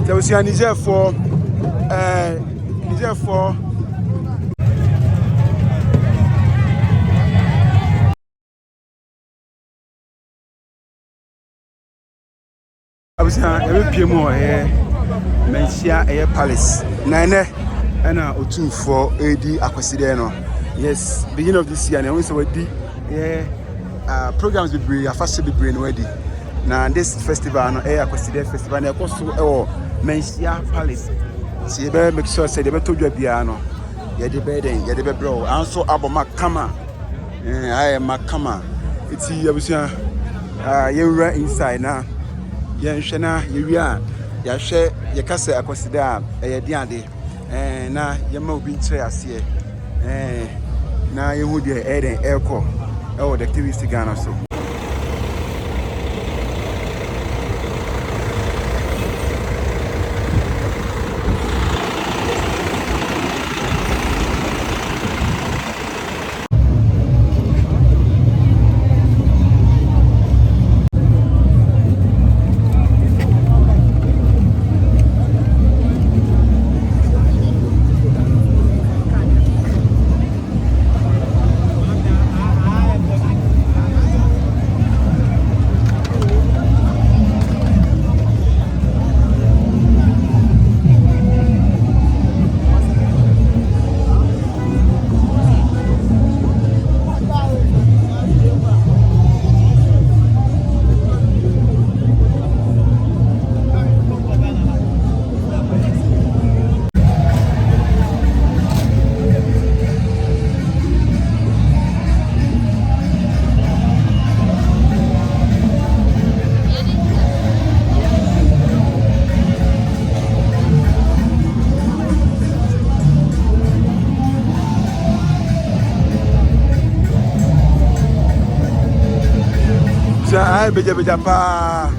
There was a Niger for I was every PMO Mantse Palace. Nine and Otumfour AD Akwasidae. Yes, beginning of this year, and I always already programs will be a fast be already. Now this festival, no Akwasidae festival, and also Mantse Palace. See, you better make sure say they better told you piano. Yeah, the bed, yeah, the bed, bro. And so Abo Makama, I am Makama. It's here, you're inside now. Yanshana, you are, Yashe, Yakase Akwasidae, a diade, and now you might be chairs here. Now you would be air and airco. Oh, the TV is Ghana so. I be pa.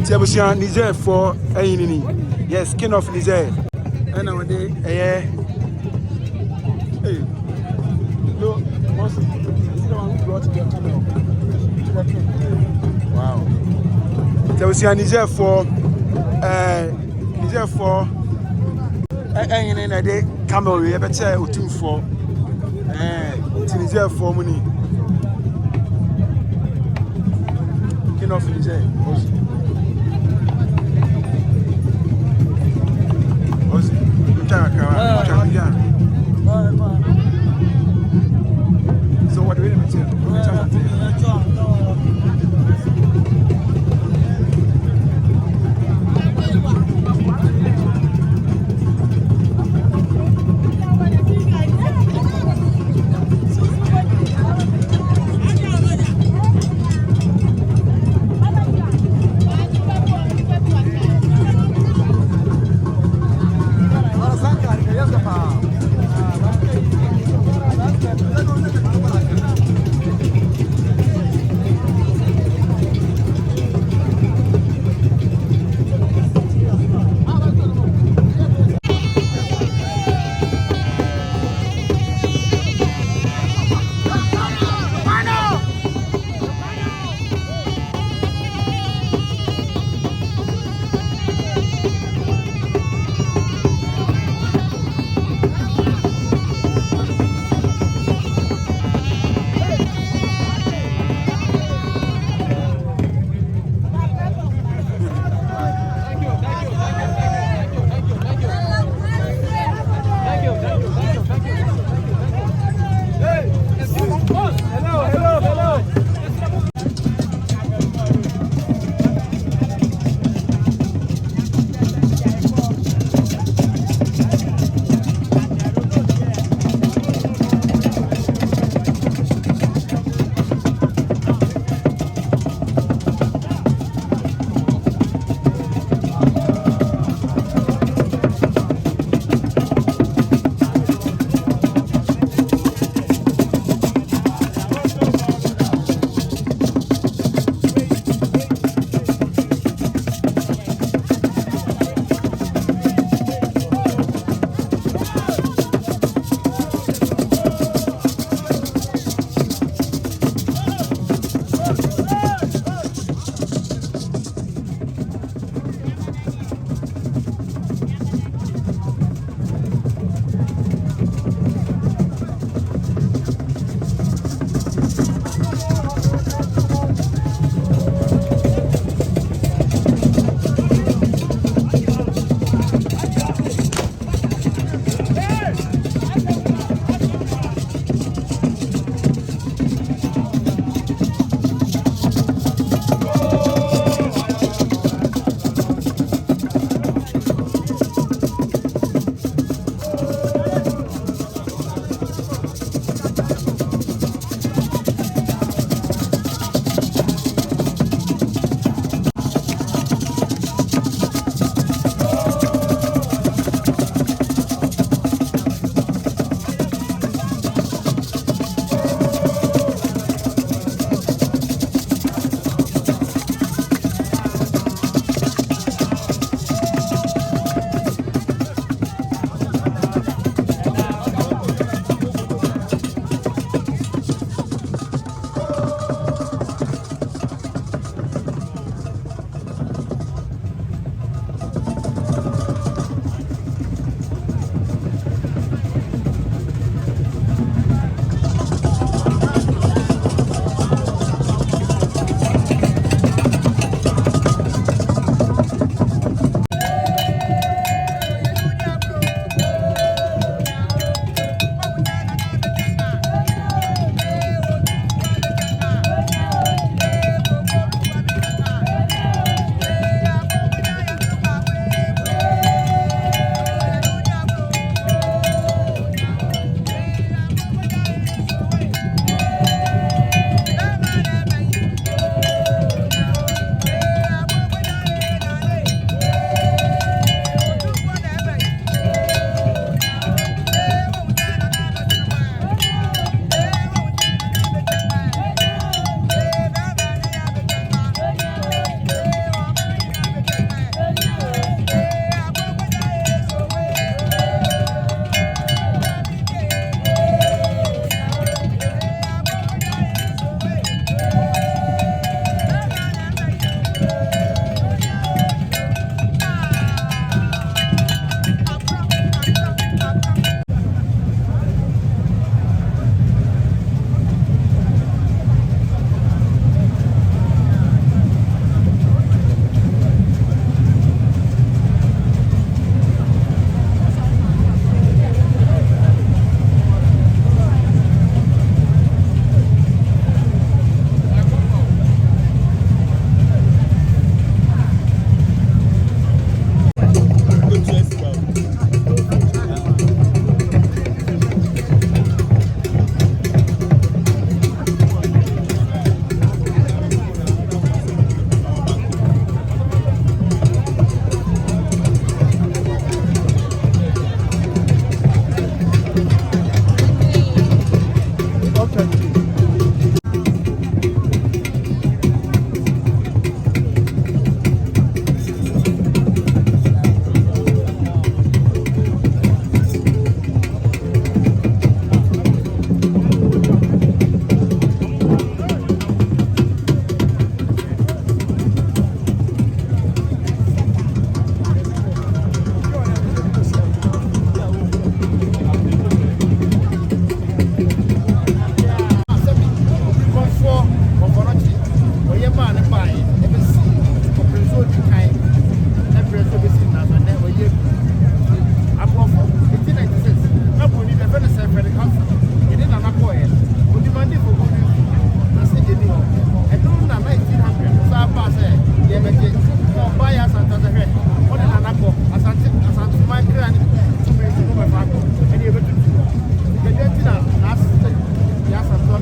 Tiabusian Niger for Ainini. Yes, king of Niger. And nowadays, hey, no, what's the one who brought the camera? Wow. Tiabusian Niger for Ainini na de camera we better Otumfour. Niger for money. King of Niger. So what do we do?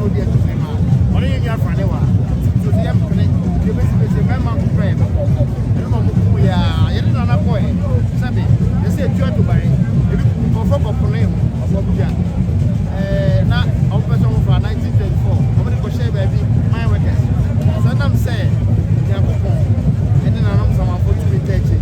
no dia to me ma ɔno yɛ nya frane wa so sɛ yɛ mpene yɛ bɛsi mɛma ko pɛ ɛno ma mo ku ya yɛ de nana kɔɛ sɛbe yɛ sɛ etua to bare ebi kɔfɔ kɔpone ho ɔfɔ bia na ɔpɛ sɛ ɔmo fra 1934 ɔmo de kɔhyɛ baabi my workers sɛ nam sɛ Yakupon ɛne nanom sama for to be touched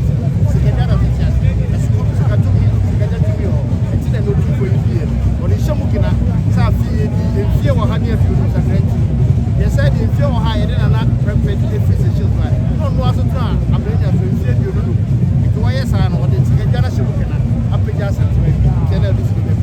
sikɛda da fitia ɛsukɔ sikatu mi sikɛda tumi hɔ ɛti na no tu for yie ɔde hyɛ mu kina sɛ afie di mfie wɔ ha ne afie no sakrɛnti yɛ sɛ de mfie wɔ ha yɛde nana prepare de free sessions right no no aso tena abranya so mfie di no nti wɔyɛ saa no ɔde sikɛda na hyɛ mu kina apagya asɛntɛ kɛnɛ do sikɛda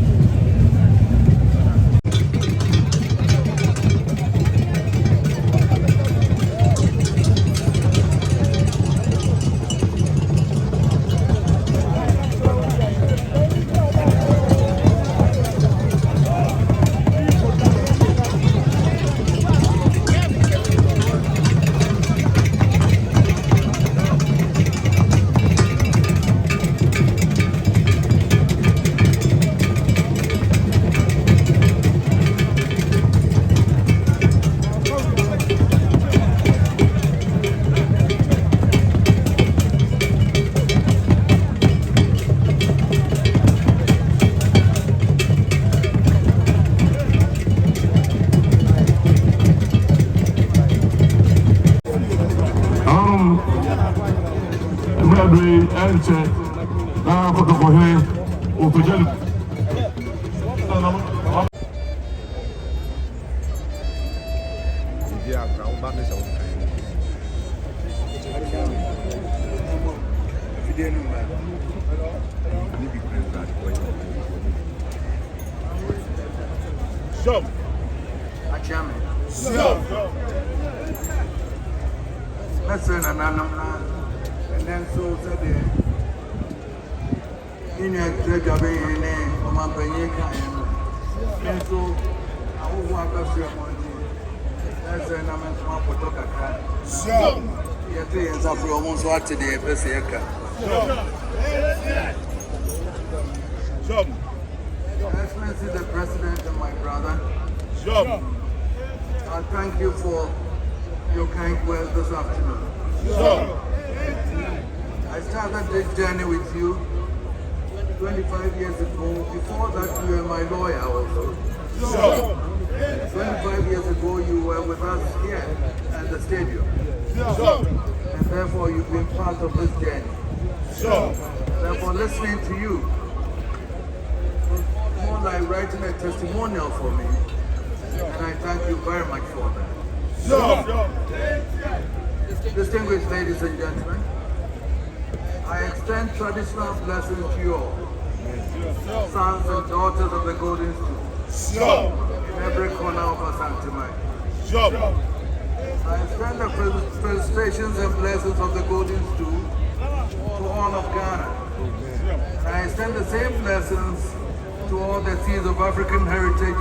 Mantse na fotokohe opejali and then so said in a trade of a name from a Benica and so I will walk up your money. That's an amount of Potoka. So, yet they are almost what today, Pesseca. Excellency, the President and my brother. I thank you for your kind words this afternoon. I started this journey with you 25 years ago. Before that, you were my lawyer also. 25 years ago, you were with us here at the stadium. And therefore, you've been part of this journey. Therefore, listening to you was more like writing a testimonial for me. And I thank you very much for that. Distinguished ladies and gentlemen, I extend traditional blessings to you all, sons and daughters of the Golden Stool, in every corner of Asante. I extend the felicitations and blessings of the Golden Stool to all of Ghana. I extend the same blessings to all the seeds of African heritage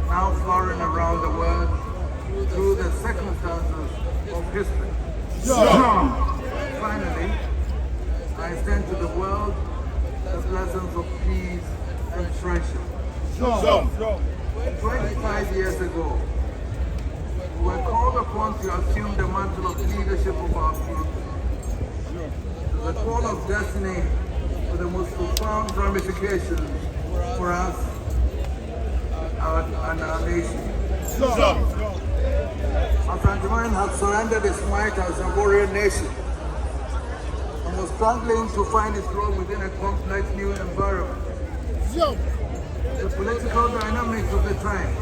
now flowering around the world through the circumstances of history. Finally, I extend to the world the blessings of peace and friendship. 25 years ago, we were called upon to assume the mantle of leadership of our people. The call of destiny with the most profound ramifications for us and our nation. Asante has surrendered its might as a warrior nation and was struggling to find its role within a complex new environment. The political dynamics of the time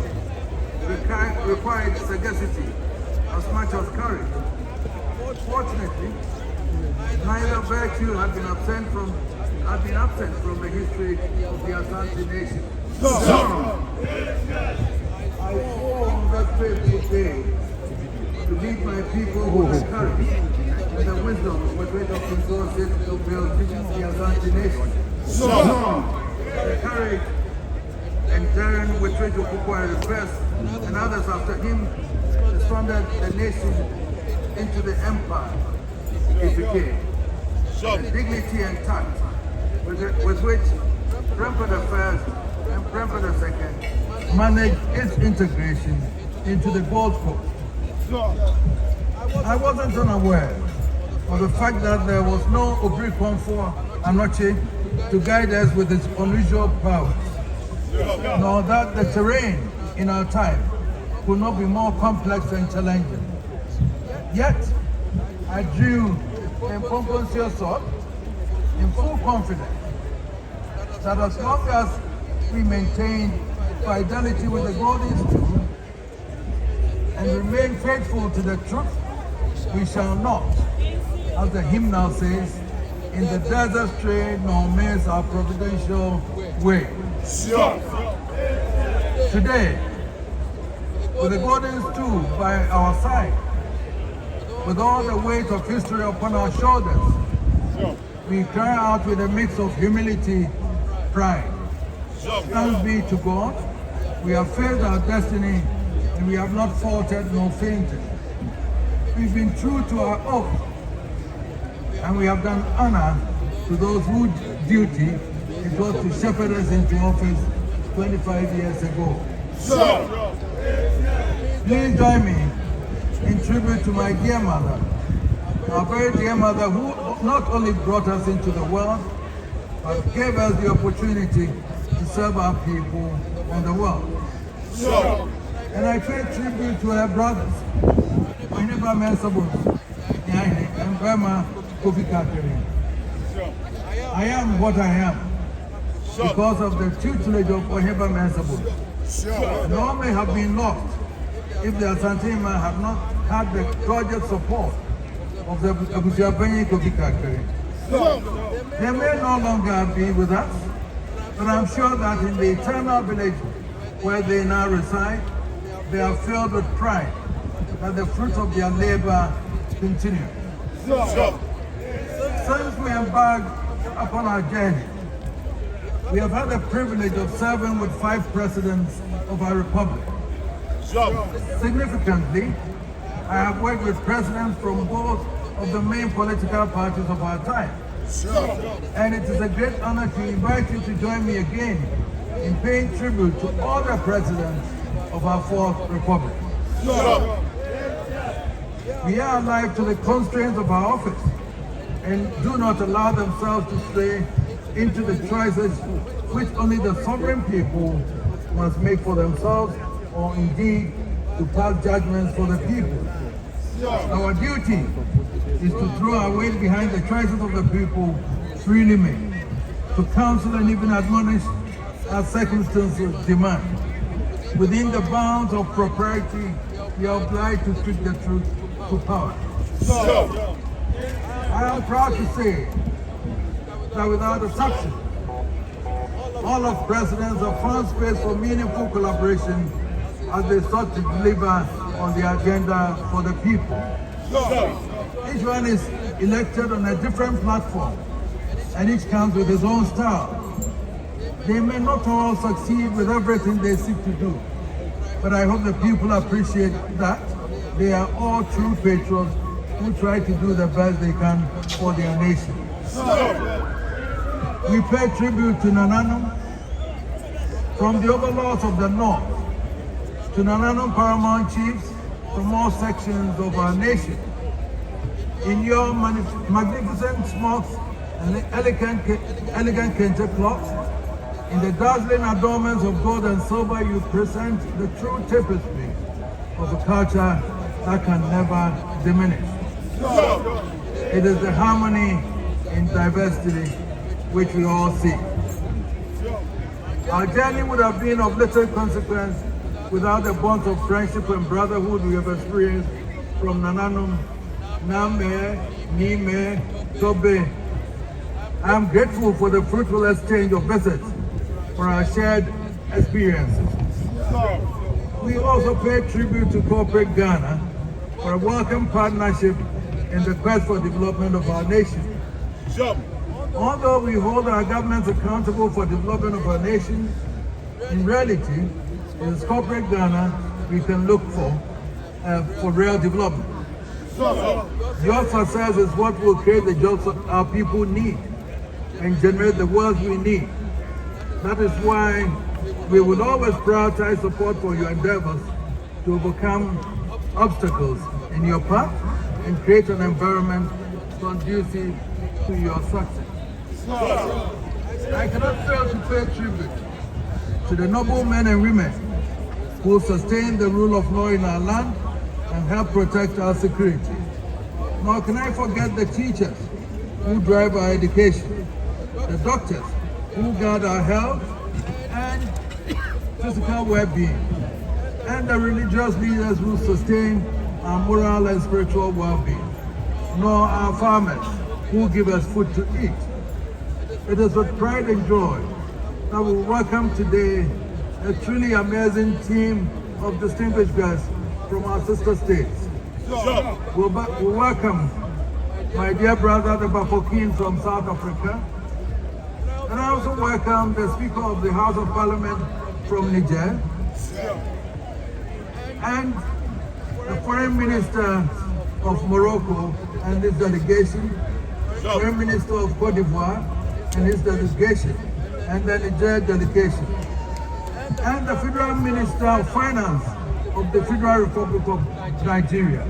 required sagacity as much as courage. Fortunately, neither virtue had been absent from the history of the Asante nation. I swore on that fateful day to lead my people who had courage and the wisdom with which of resources to build the Asante nation. The courage and daring with which Otumfour first and others after him expanded the nation into the empire it became. The dignity and tact with which Prempeh the First and Prempeh the Second manage its integration into the Gold Coast. I wasn't unaware of the fact that there was no Otumfour to guide us with its unusual powers, nor that the terrain in our time could not be more complex and challenging. Yet, I drew a Pompon's sword in full confidence that as long as we maintain fidelity with the golden stool and remain faithful to the truth, we shall not, as the hymn now says, in the desert stray nor miss our providential way. Today, with the golden stool by our side, with all the weight of history upon our shoulders, we cry out with a mix of humility, pride. Thanks be to God, we have faced our destiny and we have not faltered nor fainted. We've been true to our oath and we have done honor to those whose duty it was to shepherd us into office 25 years ago. Please join me in tribute to my dear mother, our very dear mother who not only brought us into the world, but gave us the opportunity to serve our people and the world. And I pay tribute to her brothers, and Burma Kofi Kakere. I am what I am because of the tutelage of Oheba Mensabun. Nor may have been lost if the Asantima had not had the project support of the Akwasidae Kofi Kakere. They may no longer be with us, but I'm sure that in the eternal village where they now reside, they are filled with pride that the fruit of their labor continue. Since we embarked upon our journey, we have had the privilege of serving with 5 presidents of our republic. Significantly, I have worked with presidents from both of the main political parties of our time. And it is a great honor to invite you to join me again in paying tribute to all the presidents of our 4th republic. We are alive to the constraints of our office and do not allow themselves to stray into the choices which only the sovereign people must make for themselves, or indeed to pass judgments for the people. Our duty is to throw our weight behind the choices of the people freely made, to counsel and even admonish as circumstances demand. Within the bounds of propriety, we are obliged to speak the truth to power. I am proud to say that without exception, all of presidents have found space for meaningful collaboration as they sought to deliver on the agenda for the people. Each one is elected on a different platform, and each comes with his own style. They may not all succeed with everything they seek to do, but I hope the people appreciate that they are all true patriots who try to do the best they can for their nation. We pay tribute to Nananum, from the overlords of the North, to Nananum paramount chiefs from all sections of our nation. In your magnificent smocks and elegant kente cloths, in the dazzling adornments of gold and silver, you present the true tapestry of a culture that can never diminish. It is the harmony in diversity which we all seek. Our journey would have been of little consequence without the bonds of friendship and brotherhood we have experienced from Nananum, Name, Nime, Tobe. I am grateful for the fruitful exchange of visits, for our shared experiences. We also pay tribute to corporate Ghana for a welcome partnership in the quest for development of our nation. Although we hold our governments accountable for development of our nation, in reality, it is corporate Ghana we can look for real development. Your success is what will create the jobs our people need and generate the wealth we need. That is why We will always prioritize support for your endeavors to overcome obstacles in your path and create an environment conducive to your success. I cannot fail to pay tribute to the noble men and women who sustain the rule of law in our land and help protect our security. Nor can I forget the teachers who drive our education, the doctors who guard our health and physical well-being, and the religious leaders who sustain our moral and spiritual well-being, nor our farmers who give us food to eat. It is with pride and joy that we welcome today a truly amazing team of distinguished guests from our sister states. We welcome my dear brother, the Bafokeng from South Africa, and I also welcome the Speaker of the House of Parliament from Niger, and the Foreign Minister of Morocco and his delegation, Foreign Minister of Cote d'Ivoire and his delegation, and the Niger delegation, and the Federal Minister of Finance of the Federal Republic of Nigeria,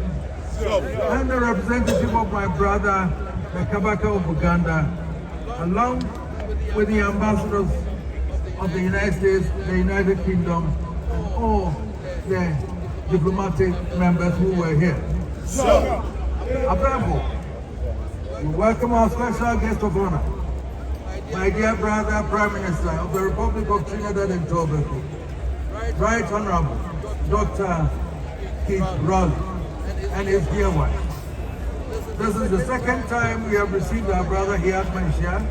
and the representative of my brother, the Kabaka of Uganda, along with the ambassadors of the United States, the United Kingdom, and all the diplomatic members who were here. Above, we welcome our special guest of honor, my dear brother, Prime Minister of the Republic of Trinidad and Tobago, Right Honorable Dr. Keith Raleigh, and his dear wife. This is the second time we have received our brother here at Malaysia,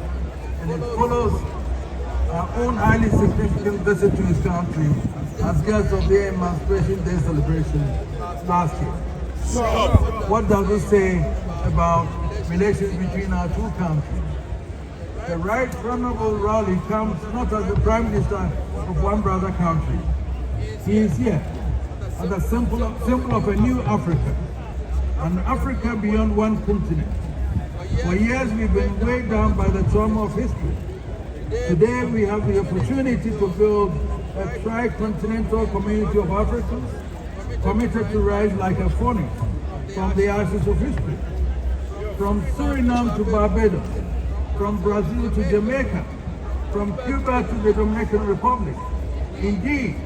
and it follows our own highly significant visit to his country as guests of the Emancipation Day celebration last year. What does it say about relations between our two countries? The Right Honorable Raleigh comes not as the Prime Minister of one brother country. He is here as a symbol of a new Africa, an Africa beyond one continent. For years we've been weighed down by the trauma of history. Today we have the opportunity to build a tricontinental community of Africans committed to rise like a phoenix from the ashes of history. From Suriname to Barbados, from Brazil to Jamaica, from Cuba to the Dominican Republic, indeed,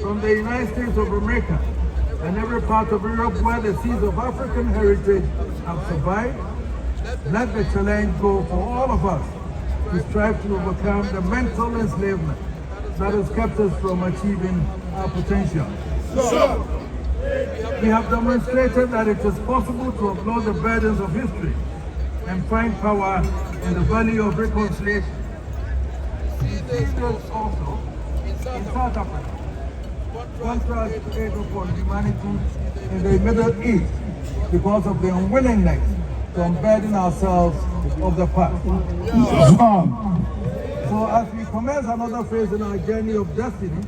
from the United States of America and every part of Europe where the seeds of African heritage have survived. Let the challenge go for all of us to strive to overcome the mental enslavement that has kept us from achieving our potential. We have demonstrated that it is possible to upload the burdens of history and find power in the value of reconciliation. We see this also in South Africa. Contrast aid for humanity in the Middle East because of the unwillingness to unburden ourselves of the past. So as we commence another phase in our journey of destiny,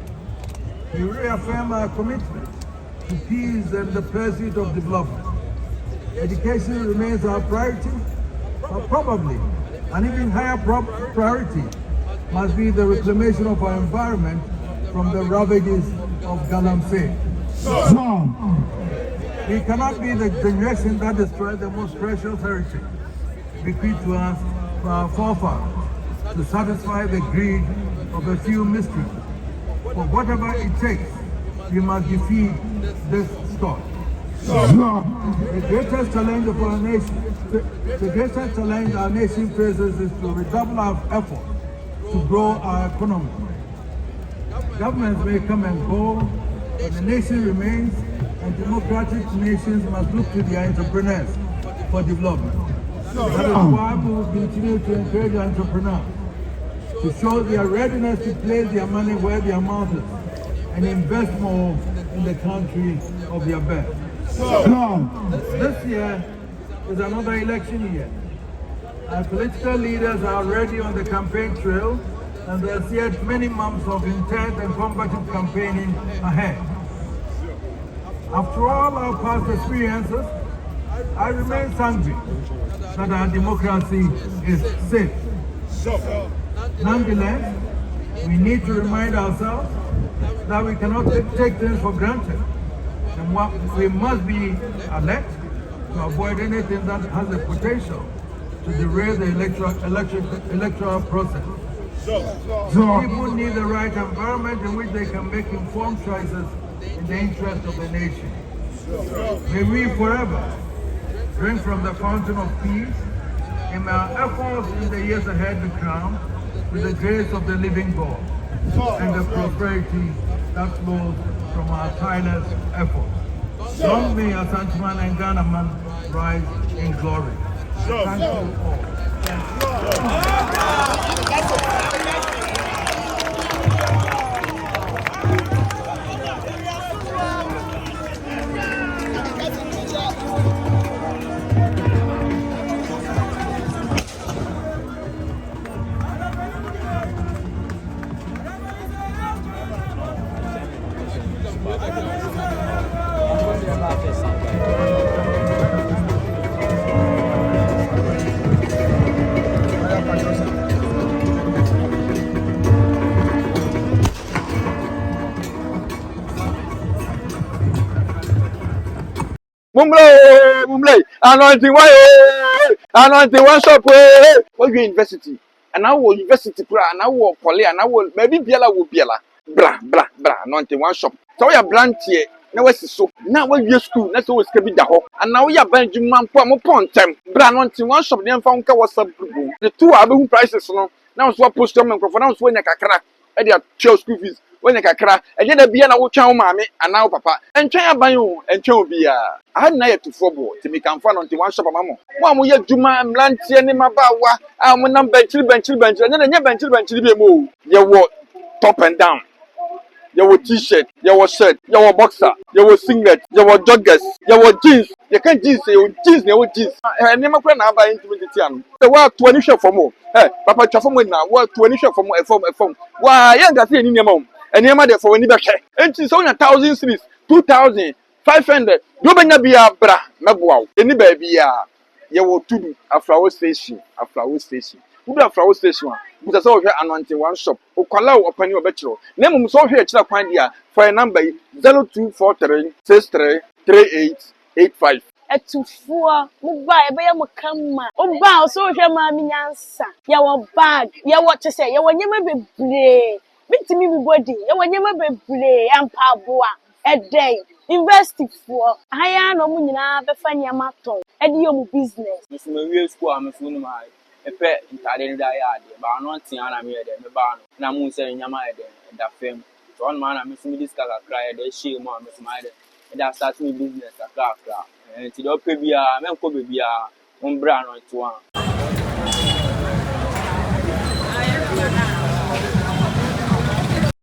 we reaffirm our commitment to peace and the pursuit of development. Education remains our priority, but probably an even higher priority must be the reclamation of our environment from the ravages of Galamsey. We cannot be the generation that destroys the most precious heritage bequeathed to us by our forefathers to satisfy the greed of a few miscreants. For whatever it takes, we must defeat this stock. The greatest challenge of our nation, the greatest challenge our nation faces is to redouble our effort to grow our economy. Governments may come and go, but the nation remains, and democratic nations must look to their entrepreneurs for development. That is why we will continue to encourage entrepreneurs to show their readiness to place their money where their mouth is and invest more in the country of their birth. This year is another election year. Our political leaders are already on the campaign trail, and there's yet many months of intense and combative campaigning ahead. After all our past experiences, I remain sanguine that our democracy is safe. Nonetheless, We need to remind ourselves that we cannot take things for granted. And we must be alert to avoid anything that has the potential to derail the electoral process. People need the right environment in which they can make informed choices in the interest of the nation. May we forever drink from the fountain of peace in our efforts in the years ahead to crown with the grace of the living God and the prosperity that flows from our tireless efforts. Long may Asanteman and Ghanaman rise in glory. Thank you all. Mumble, anointing one shop, what university, and I will university, and I will poly, and I will maybe Biela will Biela, blah, anointing one shop. So we are blunt here, now what's so now when you school, that's always can be the hawk, and now we are Benjamin Pom time, anointing one shop, then found was some the 2 album prices, no, now it's what post them and conference when you can crack at their child school fees. When you can cry, and then be an old child, mammy, and now papa, and try by you, and child be I had near to football to make fun on the one shop, mamma. One will yet Juma and Blanty and Mabawa, I'm one number bench, and then a bench be moved. You walk top and down. You were t-shirt, you were shirt, you were boxer, you were singlet, you were joggers, you were jeans. You can't jeans, you jeans. I never can have an intimate. The work 20 shop for more. Hey, Papa Chafam now, work 20 shop for more, a phone. Why, I got in your mom. And you're mother for any back. And it's only 1,000 cities, 2,500. You may not be a bra, Mabuau. Any baby, you will to a flower station. Who be a flower station? Because all here anointing one shop. Who call out upon your bachelor. Name so here to find here for a number 0243 63 3885. Otumfour, mobile, be a mukama. Oh, bow, so your mammy answer. Your bag, your what to say, your never be play. Big to me, body, your never be play, and Pabua. A day, investing for. I am no money, the funny matter. And your business. It's my real school, I'm a phone my. A pet in Tadin Diad, but I'm not seeing a mere than the barn. And I'm saying Yama and that fame. So one man, I'm missing this color cry, they shield more, Miss Mide. And that starts me business, a craft. And to the baby, I'm going to be a brown or 2.